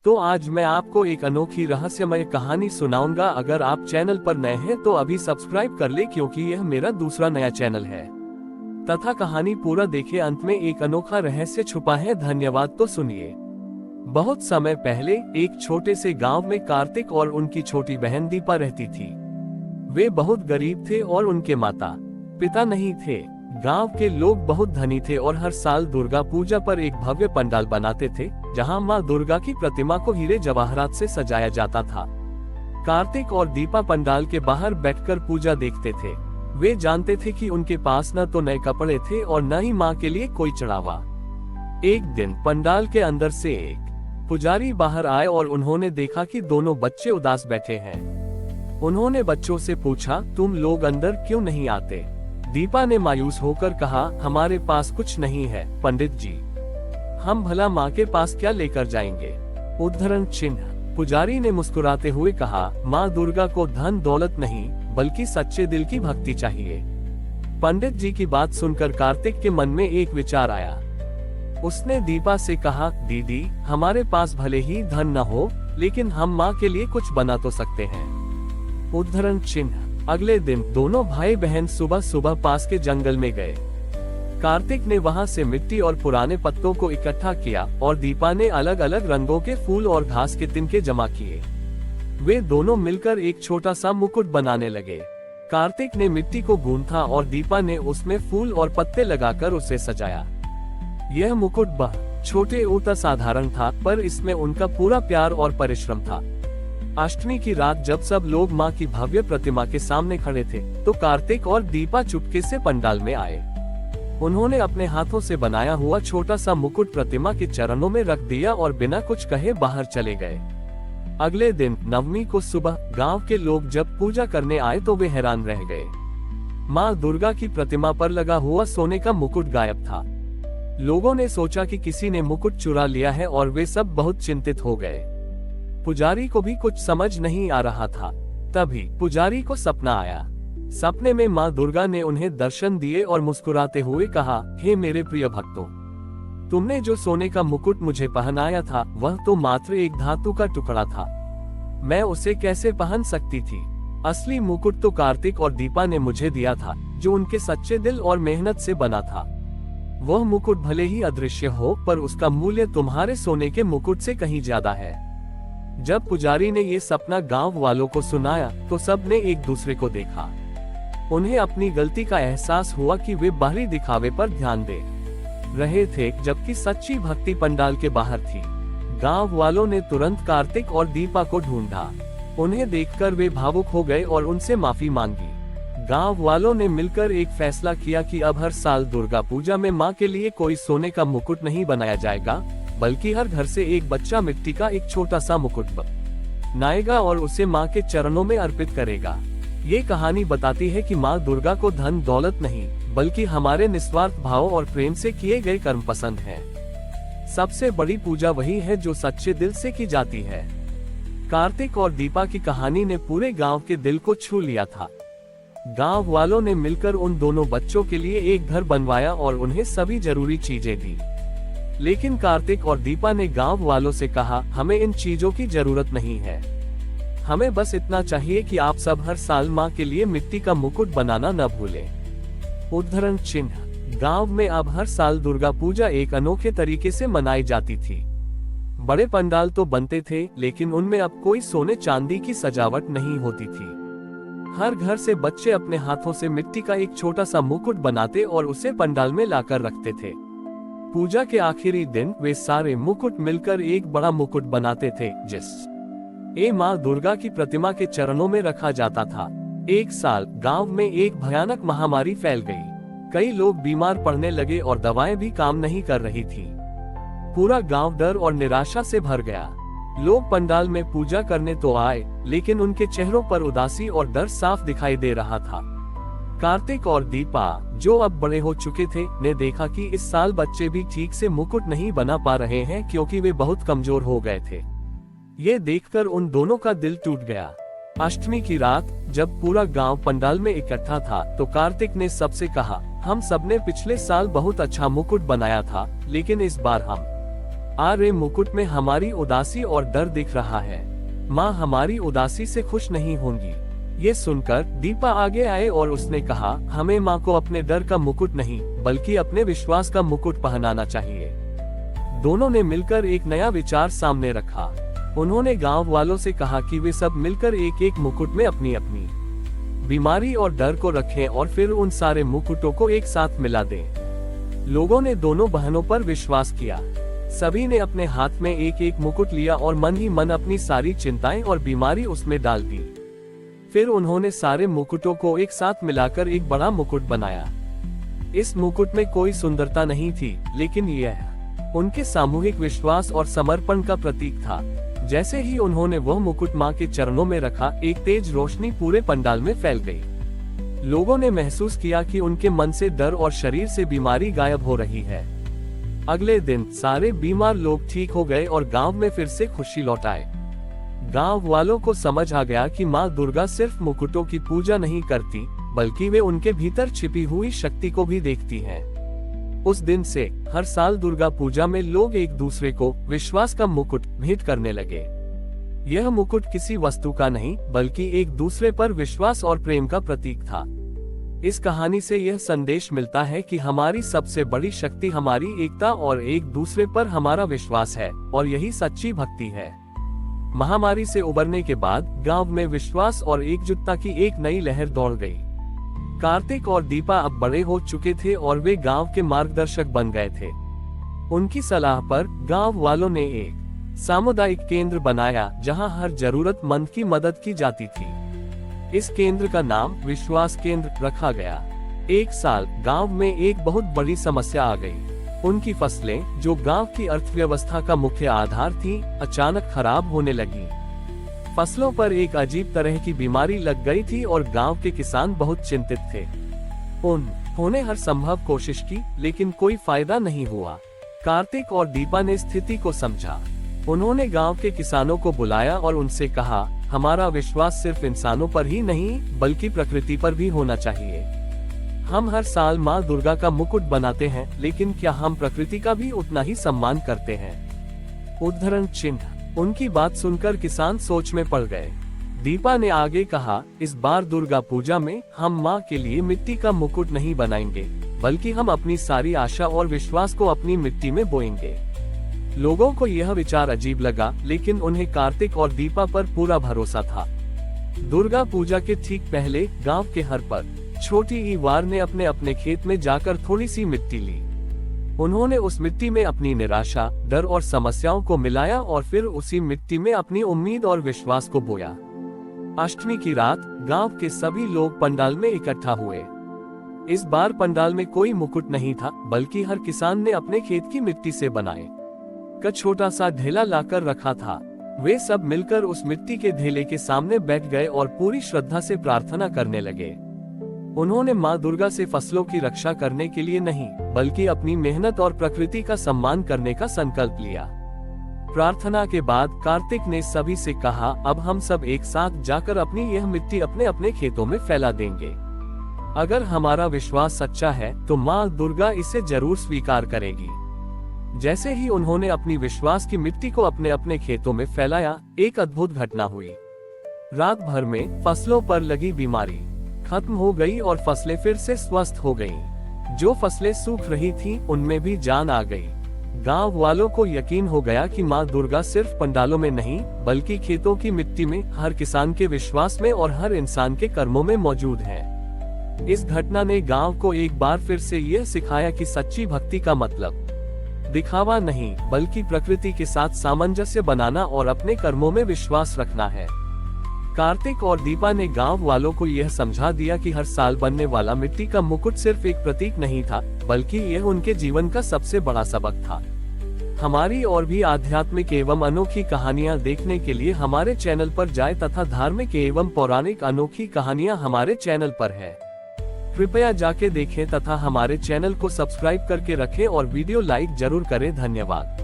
तो आज मैं आपको एक अनोखी रहस्यमय कहानी सुनाऊंगा। अगर आप चैनल पर नए हैं तो अभी सब्सक्राइब कर ले, क्योंकि यह मेरा दूसरा नया चैनल है। तथा कहानी पूरा देखे, अंत में एक अनोखा रहस्य छुपा है। धन्यवाद। तो सुनिए। बहुत समय पहले एक छोटे से गांव में कार्तिक और उनकी छोटी बहन दीपा रहती थी। वे बहुत गरीब थे और उनके माता पिता नहीं थे। गांव के लोग बहुत धनी थे और हर साल दुर्गा पूजा पर एक भव्य पंडाल बनाते थे, जहां मां दुर्गा की प्रतिमा को हीरे जवाहरात से सजाया जाता था। कार्तिक और दीपा पंडाल के बाहर बैठकर पूजा देखते थे। वे जानते थे कि उनके पास न तो नए कपड़े थे और न ही मां के लिए कोई चढ़ावा। एक दिन पंडाल के अंदर से एक पुजारी बाहर आए और उन्होंने देखा कि दोनों बच्चे उदास बैठे हैं। उन्होंने बच्चों से पूछा, तुम लोग अंदर क्यों नहीं आते? दीपा ने मायूस होकर कहा, हमारे पास कुछ नहीं है पंडित जी, हम भला माँ के पास क्या लेकर जाएंगे? उद्धरण चिन्ह। पुजारी ने मुस्कुराते हुए कहा, माँ दुर्गा को धन दौलत नहीं बल्कि सच्चे दिल की भक्ति चाहिए। पंडित जी की बात सुनकर कार्तिक के मन में एक विचार आया। उसने दीपा से कहा, दीदी, हमारे पास भले ही धन न हो, लेकिन हम माँ के लिए कुछ बना तो सकते हैं। उद्धरण चिन्ह। अगले दिन दोनों भाई बहन सुबह सुबह पास के जंगल में गए। कार्तिक ने वहां से मिट्टी और पुराने पत्तों को इकट्ठा किया और दीपा ने अलग अलग रंगों के फूल और घास के तिनके जमा किए। वे दोनों मिलकर एक छोटा सा मुकुट बनाने लगे। कार्तिक ने मिट्टी को गूंथा और दीपा ने उसमें फूल और पत्ते लगाकर उसे सजाया। यह मुकुट छोटे और साधारण था, पर इसमें उनका पूरा प्यार और परिश्रम था। अष्टमी की रात जब सब लोग मां की भव्य प्रतिमा के सामने खड़े थे, तो कार्तिक और दीपा चुपके से पंडाल में आए। उन्होंने अपने हाथों से बनाया हुआ छोटा सा मुकुट प्रतिमा के चरणों में रख दिया और बिना कुछ कहे बाहर चले गए। अगले दिन नवमी को सुबह गांव के लोग जब पूजा करने आए तो वे हैरान रह गए। मां दुर्गा की प्रतिमा पर लगा हुआ सोने का मुकुट गायब था। लोगों ने सोचा कि किसी ने मुकुट चुरा लिया है और वे सब बहुत चिंतित हो गए। पुजारी को भी कुछ समझ नहीं आ रहा था। तभी पुजारी को सपना आया। सपने में मां दुर्गा ने उन्हें दर्शन दिए और मुस्कुराते हुए कहा, हे मेरे प्रिय भक्तों, तुमने जो सोने का मुकुट मुझे पहनाया था वह तो मात्र एक धातु का टुकड़ा था। मैं उसे कैसे पहन सकती थी? असली मुकुट तो कार्तिक और दीपा ने मुझे दिया था, जो उनके सच्चे दिल और मेहनत से बना था। वह मुकुट भले ही अदृश्य हो, पर उसका मूल्य तुम्हारे सोने के मुकुट से कहीं ज्यादा है। जब पुजारी ने ये सपना गांव वालों को सुनाया तो सब ने एक दूसरे को देखा। उन्हें अपनी गलती का एहसास हुआ कि वे बाहरी दिखावे पर ध्यान दे रहे थे, जबकि सच्ची भक्ति पंडाल के बाहर थी। गांव वालों ने तुरंत कार्तिक और दीपा को ढूंढा। उन्हें देखकर वे भावुक हो गए और उनसे माफी मांगी। गांव वालों ने मिलकर एक फैसला किया कि अब हर साल दुर्गा पूजा में मां के लिए कोई सोने का मुकुट नहीं बनाया जाएगा, बल्कि हर घर से एक बच्चा मिट्टी का एक छोटा सा मुकुट बनाएगा और उसे मां के चरणों में अर्पित करेगा। ये कहानी बताती है कि मां दुर्गा को धन दौलत नहीं, बल्कि हमारे निस्वार्थ भाव और प्रेम से किए गए कर्म पसंद हैं। सबसे बड़ी पूजा वही है जो सच्चे दिल से की जाती है। कार्तिक और दीपा की कहानी ने पूरे गांव के दिल को छू लिया था। गांव वालों ने मिलकर उन दोनों बच्चों के लिए एक घर बनवाया और उन्हें सभी जरूरी चीजें दी। लेकिन कार्तिक और दीपा ने गांव वालों से कहा, हमें इन चीजों की जरूरत नहीं है। हमें बस इतना चाहिए कि आप सब हर साल मां के लिए मिट्टी का मुकुट बनाना न भूलें। उद्धरण चिन्ह। गांव में अब हर साल दुर्गा पूजा एक अनोखे तरीके से मनाई जाती थी। बड़े पंडाल तो बनते थे, लेकिन उनमें अब कोई सोने चांदी की सजावट नहीं होती थी। हर घर से बच्चे अपने हाथों से मिट्टी का एक छोटा सा मुकुट बनाते और उसे पंडाल में लाकर रखते थे। पूजा के आखिरी दिन वे सारे मुकुट मिलकर एक बड़ा मुकुट बनाते थे, जिसे मां दुर्गा की प्रतिमा के चरणों में रखा जाता था। एक साल गांव में एक भयानक महामारी फैल गई। कई लोग बीमार पड़ने लगे और दवाएं भी काम नहीं कर रही थी। पूरा गांव डर और निराशा से भर गया। लोग पंडाल में पूजा करने तो आए, लेकिन उनके चेहरों पर उदासी और डर साफ दिखाई दे रहा था। कार्तिक और दीपा, जो अब बड़े हो चुके थे, ने देखा कि इस साल बच्चे भी ठीक से मुकुट नहीं बना पा रहे हैं, क्योंकि वे बहुत कमजोर हो गए थे। ये देखकर उन दोनों का दिल टूट गया। अष्टमी की रात जब पूरा गांव पंडाल में इकट्ठा था तो कार्तिक ने सबसे कहा, हम सबने पिछले साल बहुत अच्छा मुकुट बनाया था, लेकिन इस बार हम अरे मुकुट में हमारी उदासी और डर दिख रहा है। माँ हमारी उदासी से खुश नहीं होंगी। ये सुनकर दीपा आगे आए और उसने कहा, हमें माँ को अपने डर का मुकुट नहीं बल्कि अपने विश्वास का मुकुट पहनाना चाहिए। दोनों ने मिलकर एक नया विचार सामने रखा। उन्होंने गांव वालों से कहा कि वे सब मिलकर एक एक मुकुट में अपनी अपनी बीमारी और डर को रखें और फिर उन सारे मुकुटों को एक साथ मिला दें। लोगों ने दोनों बहनों पर विश्वास किया। सभी ने अपने हाथ में एक एक मुकुट लिया और मन ही मन अपनी सारी चिंताएं और बीमारी उसमें डाल दी। फिर उन्होंने सारे मुकुटों को एक साथ मिलाकर एक बड़ा मुकुट बनाया। इस मुकुट में कोई सुंदरता नहीं थी, लेकिन यह उनके सामूहिक विश्वास और समर्पण का प्रतीक था। जैसे ही उन्होंने वह मुकुट माँ के चरणों में रखा, एक तेज रोशनी पूरे पंडाल में फैल गई। लोगों ने महसूस किया कि उनके मन से डर और शरीर से बीमारी गायब हो रही है। अगले दिन सारे बीमार लोग ठीक हो गए और गांव में फिर से खुशी लौट आए। गांव वालों को समझ आ गया कि माँ दुर्गा सिर्फ मुकुटों की पूजा नहीं करती, बल्कि वे उनके भीतर छिपी हुई शक्ति को भी देखती हैं। उस दिन से हर साल दुर्गा पूजा में लोग एक दूसरे को विश्वास का मुकुट भेंट करने लगे। यह मुकुट किसी वस्तु का नहीं बल्कि एक दूसरे पर विश्वास और प्रेम का प्रतीक था। इस कहानी से यह संदेश मिलता है कि हमारी सबसे बड़ी शक्ति हमारी एकता और एक दूसरे पर हमारा विश्वास है, और यही सच्ची भक्ति है। महामारी से उबरने के बाद गांव में विश्वास और एकजुटता की एक नई लहर दौड़ गई। कार्तिक और दीपा अब बड़े हो चुके थे और वे गांव के मार्गदर्शक बन गए थे। उनकी सलाह पर गांव वालों ने एक सामुदायिक केंद्र बनाया जहां हर जरूरतमंद की मदद की जाती थी। इस केंद्र का नाम विश्वास केंद्र रखा गया। एक साल गांव में एक बहुत बड़ी समस्या आ गई। उनकी फसलें, जो गांव की अर्थव्यवस्था का मुख्य आधार थी, अचानक खराब होने लगी। फसलों पर एक अजीब तरह की बीमारी लग गई थी और गांव के किसान बहुत चिंतित थे। उन्होंने हर संभव कोशिश की, लेकिन कोई फायदा नहीं हुआ। कार्तिक और दीपा ने स्थिति को समझा। उन्होंने गांव के किसानों को बुलाया और उनसे कहा, हमारा विश्वास सिर्फ इंसानों पर ही नहीं बल्कि प्रकृति पर भी होना चाहिए। हम हर साल माँ दुर्गा का मुकुट बनाते हैं, लेकिन क्या हम प्रकृति का भी उतना ही सम्मान करते हैं? उद्धरण चिन्ह। उनकी बात सुनकर किसान सोच में पड़ गए। दीपा ने आगे कहा, इस बार दुर्गा पूजा में हम माँ के लिए मिट्टी का मुकुट नहीं बनाएंगे, बल्कि हम अपनी सारी आशा और विश्वास को अपनी मिट्टी में बोएंगे। लोगों को यह विचार अजीब लगा, लेकिन उन्हें कार्तिक और दीपा पर पूरा भरोसा था। दुर्गा पूजा के ठीक पहले गांव के हर पर छोटी ईवार ने अपने अपने खेत में जाकर थोड़ी सी मिट्टी ली। उन्होंने उस मिट्टी में अपनी निराशा, डर और समस्याओं को मिलाया और फिर उसी मिट्टी में अपनी उम्मीद और विश्वास को बोया। अष्टमी की रात गांव के सभी लोग पंडाल में इकट्ठा हुए। इस बार पंडाल में कोई मुकुट नहीं था, बल्कि हर किसान ने अपने खेत की मिट्टी से बनाए का छोटा सा ढेला लाकर रखा था। वे सब मिलकर उस मिट्टी के ढेले के सामने बैठ गए और पूरी श्रद्धा से प्रार्थना करने लगे। उन्होंने माँ दुर्गा से फसलों की रक्षा करने के लिए नहीं, बल्कि अपनी मेहनत और प्रकृति का सम्मान करने का संकल्प लिया। प्रार्थना के बाद कार्तिक ने सभी से कहा, अब हम सब एक साथ जाकर अपनी यह मिट्टी अपने अपने खेतों में फैला देंगे। अगर हमारा विश्वास सच्चा है तो माँ दुर्गा इसे जरूर स्वीकार करेगी। जैसे ही उन्होंने अपनी विश्वास की मिट्टी को अपने अपने खेतों में फैलाया, एक अद्भुत घटना हुई। रात भर में फसलों पर लगी बीमारी खत्म हो गई और फसलें फिर से स्वस्थ हो गईं। जो फसलें सूख रही थीं, उनमें भी जान आ गई। गांव वालों को यकीन हो गया कि माँ दुर्गा सिर्फ पंडालों में नहीं, बल्कि खेतों की मिट्टी में, हर किसान के विश्वास में और हर इंसान के कर्मों में मौजूद है। इस घटना ने गांव को एक बार फिर से यह सिखाया कि सच्ची भक्ति का मतलब दिखावा नहीं, बल्कि प्रकृति के साथ सामंजस्य बनाना और अपने कर्मों में विश्वास रखना है। कार्तिक और दीपा ने गांव वालों को यह समझा दिया कि हर साल बनने वाला मिट्टी का मुकुट सिर्फ एक प्रतीक नहीं था, बल्कि यह उनके जीवन का सबसे बड़ा सबक था। हमारी और भी आध्यात्मिक एवं अनोखी कहानियां देखने के लिए हमारे चैनल पर जाएं तथा धार्मिक एवं पौराणिक अनोखी कहानियां हमारे चैनल पर है। कृपया जाके देखें तथा हमारे चैनल को सब्सक्राइब करके रखें और वीडियो लाइक जरूर करें। धन्यवाद।